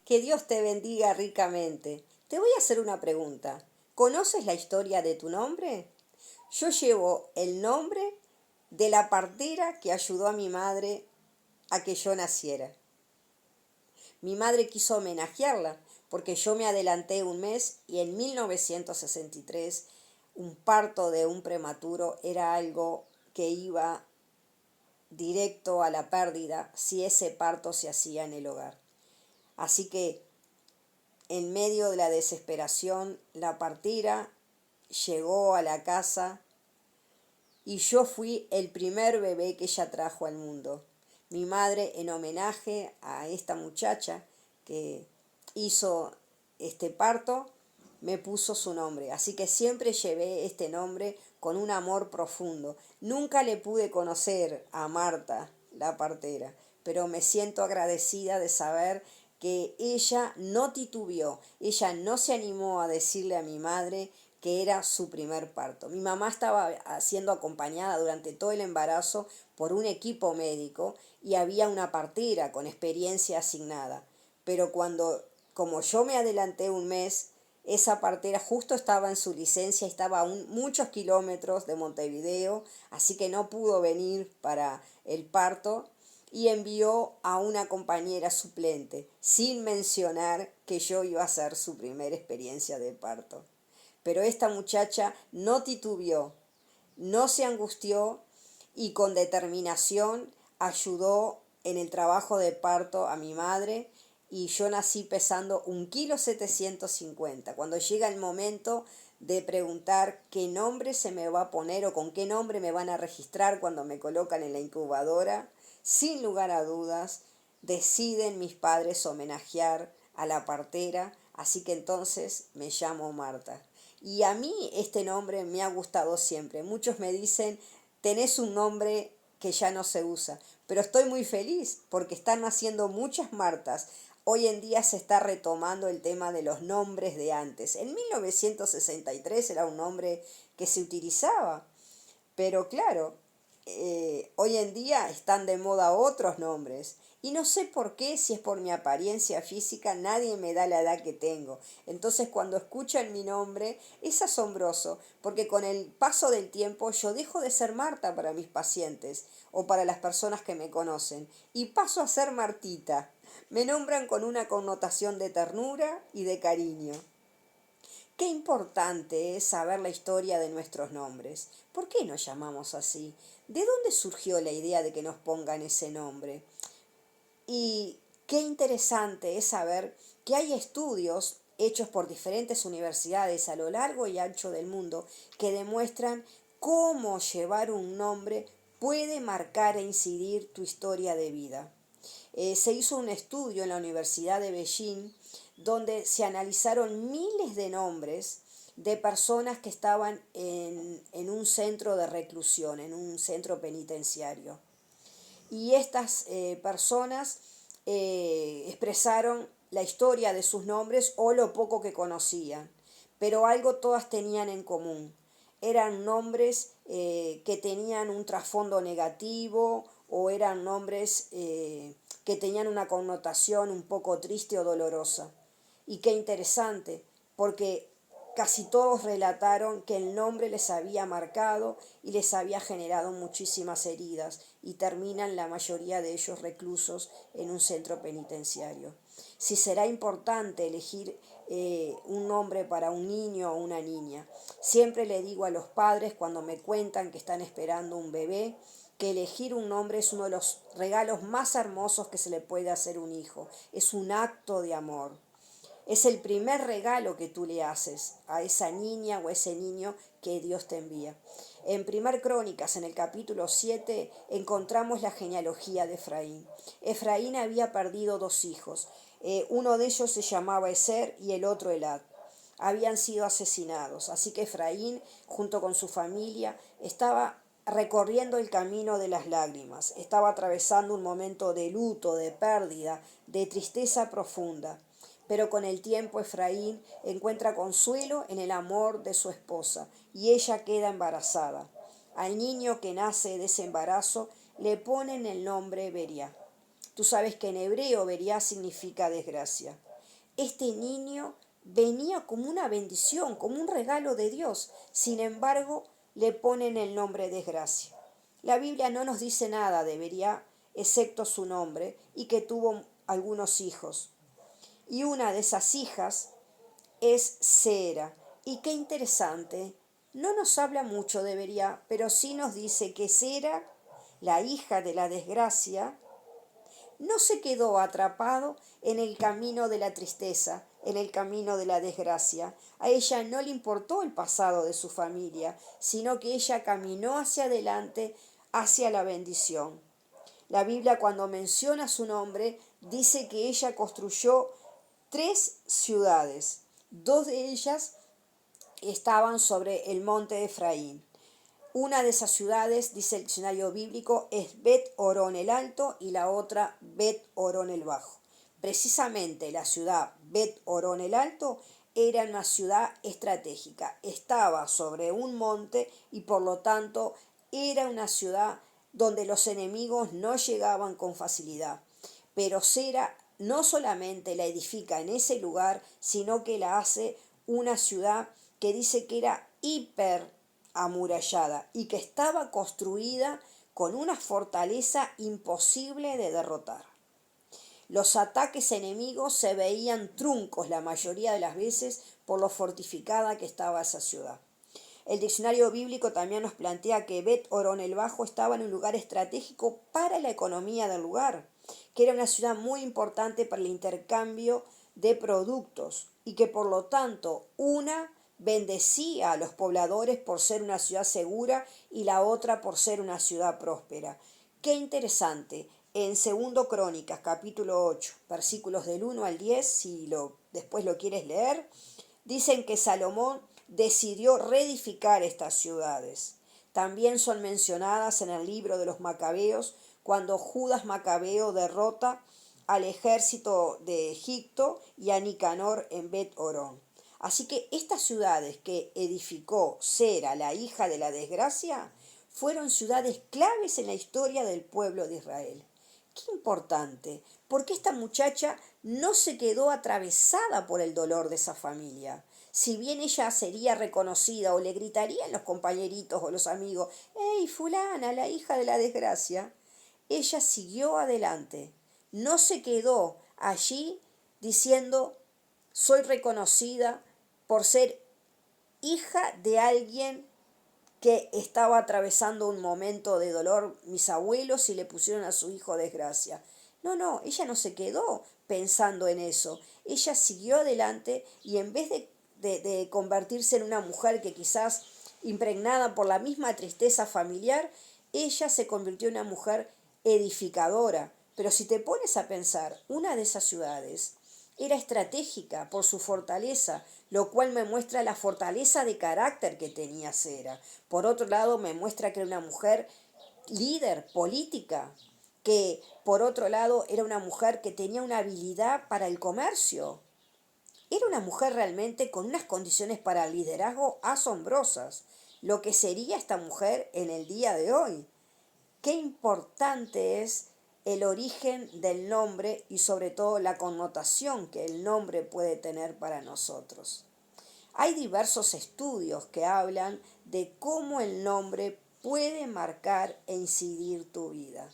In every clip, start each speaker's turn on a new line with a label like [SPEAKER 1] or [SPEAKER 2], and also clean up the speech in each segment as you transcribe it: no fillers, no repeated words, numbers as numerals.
[SPEAKER 1] Que Dios te bendiga ricamente. Te voy a hacer una pregunta. ¿Conoces la historia de tu nombre? Yo llevo el nombre de la partera que ayudó a mi madre a que yo naciera. Mi madre quiso homenajearla porque yo me adelanté un mes y en 1963 un parto de un prematuro era algo que iba directo a la pérdida si ese parto se hacía en el hogar. Así que en medio de la desesperación, la partera llegó a la casa y yo fui el primer bebé que ella trajo al mundo. Mi madre, en homenaje a esta muchacha que hizo este parto, me puso su nombre. Así que siempre llevé este nombre con un amor profundo. Nunca le pude conocer a Marta, la partera, pero me siento agradecida de saber que ella no titubeó, ella no se animó a decirle a mi madre que era su primer parto. Mi mamá estaba siendo acompañada durante todo el embarazo por un equipo médico y había una partera con experiencia asignada. Pero como yo me adelanté un mes, esa partera justo estaba en su licencia, estaba a muchos kilómetros de Montevideo, así que no pudo venir para el parto y envió a una compañera suplente, sin mencionar que yo iba a ser su primera experiencia de parto. Pero esta muchacha no titubeó, no se angustió y con determinación ayudó en el trabajo de parto a mi madre y yo nací pesando 1,750 kg. Cuando llega el momento de preguntar qué nombre se me va a poner o con qué nombre me van a registrar cuando me colocan en la incubadora, sin lugar a dudas, deciden mis padres homenajear a la partera, así que entonces me llamo Marta. Y a mí este nombre me ha gustado siempre. Muchos me dicen, tenés un nombre que ya no se usa, pero estoy muy feliz porque están naciendo muchas Martas. Hoy en día se está retomando el tema de los nombres de antes. En 1963 era un nombre que se utilizaba, pero claro, hoy en día están de moda otros nombres. Y no sé por qué, si es por mi apariencia física, nadie me da la edad que tengo. Entonces cuando escuchan mi nombre es asombroso, porque con el paso del tiempo yo dejo de ser Marta para mis pacientes o para las personas que me conocen y paso a ser Martita. Me nombran con una connotación de ternura y de cariño. Qué importante es saber la historia de nuestros nombres. ¿Por qué nos llamamos así? ¿De dónde surgió la idea de que nos pongan ese nombre? Y qué interesante es saber que hay estudios hechos por diferentes universidades a lo largo y ancho del mundo que demuestran cómo llevar un nombre puede marcar e incidir tu historia de vida. Se hizo un estudio en la Universidad de Beijing donde se analizaron miles de nombres de personas que estaban en un centro de reclusión, en un centro penitenciario. Y estas personas expresaron la historia de sus nombres o lo poco que conocían, pero algo todas tenían en común. Eran nombres que tenían un trasfondo negativo o eran nombres que tenían una connotación un poco triste o dolorosa. Y qué interesante, porque casi todos relataron que el nombre les había marcado y les había generado muchísimas heridas y terminan la mayoría de ellos reclusos en un centro penitenciario. Si será importante elegir un nombre para un niño o una niña. Siempre le digo a los padres cuando me cuentan que están esperando un bebé, que elegir un nombre es uno de los regalos más hermosos que se le puede hacer a un hijo. Es un acto de amor. Es el primer regalo que tú le haces a esa niña o a ese niño que Dios te envía. En Primer Crónicas, en el capítulo 7, encontramos la genealogía de Efraín. Efraín había perdido dos hijos. Uno de ellos se llamaba Eser y el otro Elad. Habían sido asesinados. Así que Efraín, junto con su familia, estaba recorriendo el camino de las lágrimas. Estaba atravesando un momento de luto, de pérdida, de tristeza profunda. Pero con el tiempo Efraín encuentra consuelo en el amor de su esposa y ella queda embarazada. Al niño que nace de ese embarazo le ponen el nombre Beria. Tú sabes que en hebreo Beria significa desgracia. Este niño venía como una bendición, como un regalo de Dios. Sin embargo, le ponen el nombre desgracia. La Biblia no nos dice nada de Bería, excepto su nombre, y que tuvo algunos hijos. Y una de esas hijas es Sera. Y qué interesante, no nos habla mucho de Bería, pero sí nos dice que Sera, la hija de la desgracia, no se quedó atrapado en el camino de la tristeza, en el camino de la desgracia. A ella no le importó el pasado de su familia, sino que ella caminó hacia adelante, hacia la bendición. La Biblia, cuando menciona su nombre, dice que ella construyó 3 ciudades. 2 de ellas estaban sobre el monte de Efraín. Una de esas ciudades, dice el diccionario bíblico, es Bet Orón el Alto y la otra Bet Orón el Bajo. Precisamente la ciudad Bet Orón el Alto era una ciudad estratégica. Estaba sobre un monte y por lo tanto era una ciudad donde los enemigos no llegaban con facilidad. Pero Sera no solamente la edifica en ese lugar, sino que la hace una ciudad que dice que era hiper amurallada y que estaba construida con una fortaleza imposible de derrotar. Los ataques enemigos se veían truncos la mayoría de las veces por lo fortificada que estaba esa ciudad. El diccionario bíblico también nos plantea que Bet Orón el Bajo estaba en un lugar estratégico para la economía del lugar, que era una ciudad muy importante para el intercambio de productos y que por lo tanto una bendecía a los pobladores por ser una ciudad segura y la otra por ser una ciudad próspera. Qué interesante. En 2 Crónicas, capítulo 8, versículos del 1 al 10, si después lo quieres leer, dicen que Salomón decidió reedificar estas ciudades. También son mencionadas en el libro de los Macabeos, cuando Judas Macabeo derrota al ejército de Egipto y a Nicanor en Bet Orón. Así que estas ciudades que edificó Sera, la hija de la desgracia, fueron ciudades claves en la historia del pueblo de Israel. Qué importante, porque esta muchacha no se quedó atravesada por el dolor de esa familia. Si bien ella sería reconocida o le gritarían los compañeritos o los amigos, ¡Hey, fulana, la hija de la desgracia! Ella siguió adelante. No se quedó allí diciendo, soy reconocida por ser hija de alguien que estaba atravesando un momento de dolor mis abuelos y le pusieron a su hijo desgracia. No, no, ella no se quedó pensando en eso. Ella siguió adelante y en vez de convertirse en una mujer que quizás impregnada por la misma tristeza familiar, ella se convirtió en una mujer edificadora. Pero si te pones a pensar, una de esas ciudades era estratégica por su fortaleza, lo cual me muestra la fortaleza de carácter que tenía Sera. Por otro lado, me muestra que era una mujer líder, política, que por otro lado era una mujer que tenía una habilidad para el comercio. Era una mujer realmente con unas condiciones para el liderazgo asombrosas, lo que sería esta mujer en el día de hoy. Qué importante es el origen del nombre y sobre todo la connotación que el nombre puede tener para nosotros. Hay diversos estudios que hablan de cómo el nombre puede marcar e incidir tu vida.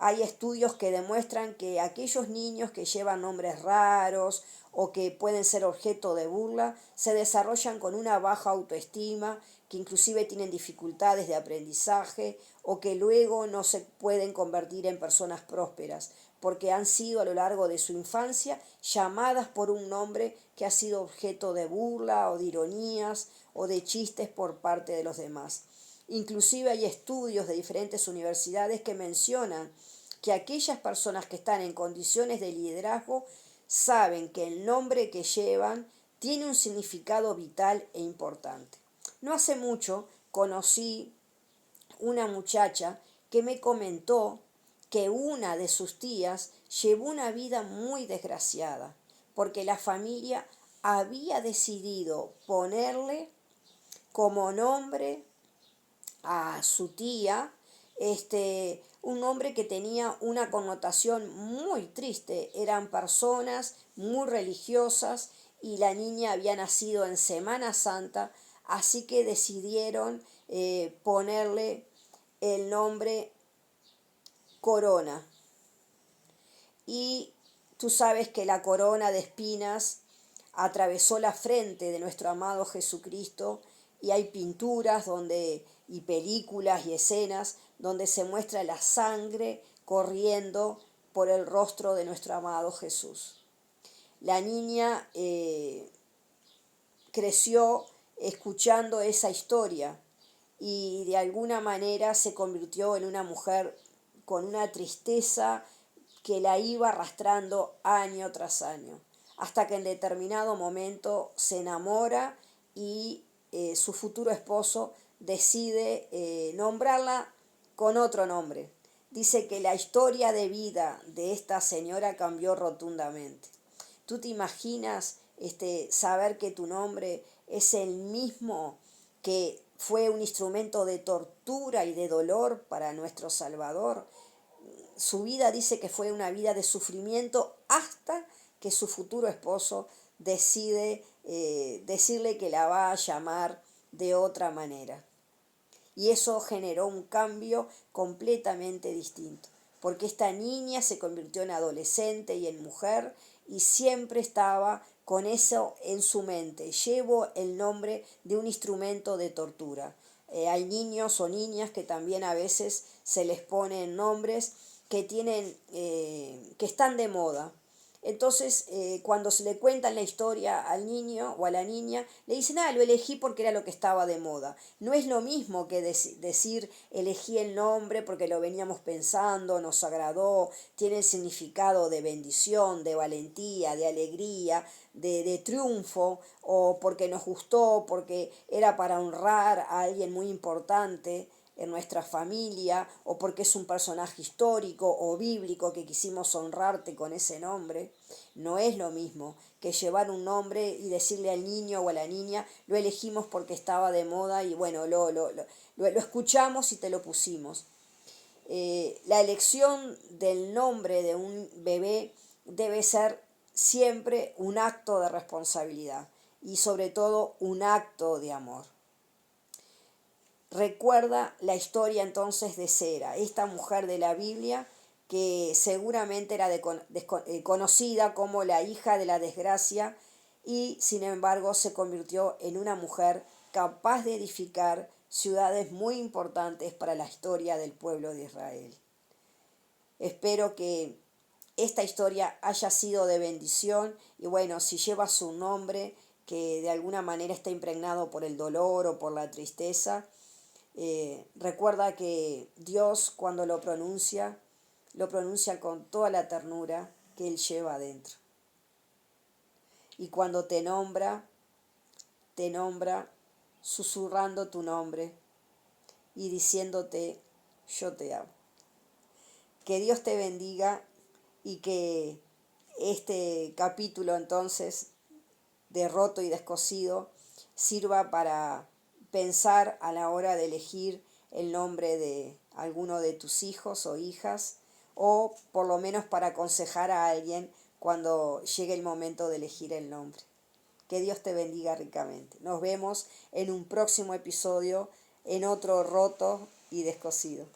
[SPEAKER 1] Hay estudios que demuestran que aquellos niños que llevan nombres raros o que pueden ser objeto de burla se desarrollan con una baja autoestima, que inclusive tienen dificultades de aprendizaje o que luego no se pueden convertir en personas prósperas porque han sido a lo largo de su infancia llamadas por un nombre que ha sido objeto de burla o de ironías o de chistes por parte de los demás. Inclusive hay estudios de diferentes universidades que mencionan que aquellas personas que están en condiciones de liderazgo saben que el nombre que llevan tiene un significado vital e importante. No hace mucho conocí una muchacha que me comentó que una de sus tías llevó una vida muy desgraciada porque la familia había decidido ponerle como nombre a su tía un nombre que tenía una connotación muy triste. Eran personas muy religiosas y la niña había nacido en Semana Santa, así que decidieron ponerle el nombre Corona. Y tú sabes que la corona de espinas atravesó la frente de nuestro amado Jesucristo y hay pinturas donde y películas y escenas donde se muestra la sangre corriendo por el rostro de nuestro amado Jesús. La niña creció escuchando esa historia y de alguna manera se convirtió en una mujer con una tristeza que la iba arrastrando año tras año, hasta que en determinado momento se enamora y su futuro esposo decide nombrarla con otro nombre. Dice que la historia de vida de esta señora cambió rotundamente. ¿Tú te imaginas saber que tu nombre es el mismo que fue un instrumento de tortura y de dolor para nuestro Salvador? Su vida dice que fue una vida de sufrimiento hasta que su futuro esposo decide decirle que la va a llamar de otra manera. Y eso generó un cambio completamente distinto, porque esta niña se convirtió en adolescente y en mujer y siempre estaba con eso en su mente. Llevo el nombre de un instrumento de tortura. Hay niños o niñas que también a veces se les ponen nombres que que están de moda. Entonces, cuando se le cuentan la historia al niño o a la niña, le dicen, lo elegí porque era lo que estaba de moda. No es lo mismo que decir, elegí el nombre porque lo veníamos pensando, nos agradó, tiene el significado de bendición, de valentía, de alegría, de triunfo, o porque nos gustó, porque era para honrar a alguien muy importante en nuestra familia, o porque es un personaje histórico o bíblico que quisimos honrarte con ese nombre. No es lo mismo que llevar un nombre y decirle al niño o a la niña, lo elegimos porque estaba de moda y bueno, lo escuchamos y te lo pusimos. La elección del nombre de un bebé debe ser siempre un acto de responsabilidad y sobre todo un acto de amor. Recuerda la historia entonces de Sera, esta mujer de la Biblia que seguramente era conocida como la hija de la desgracia y sin embargo se convirtió en una mujer capaz de edificar ciudades muy importantes para la historia del pueblo de Israel. Espero que esta historia haya sido de bendición y bueno, si lleva su nombre que de alguna manera está impregnado por el dolor o por la tristeza, recuerda que Dios cuando lo pronuncia con toda la ternura que Él lleva adentro. Y cuando te nombra susurrando tu nombre y diciéndote, yo te amo. Que Dios te bendiga y que este capítulo entonces de roto y descosido sirva para pensar a la hora de elegir el nombre de alguno de tus hijos o hijas, o por lo menos para aconsejar a alguien cuando llegue el momento de elegir el nombre. Que Dios te bendiga ricamente. Nos vemos en un próximo episodio en otro roto y descosido.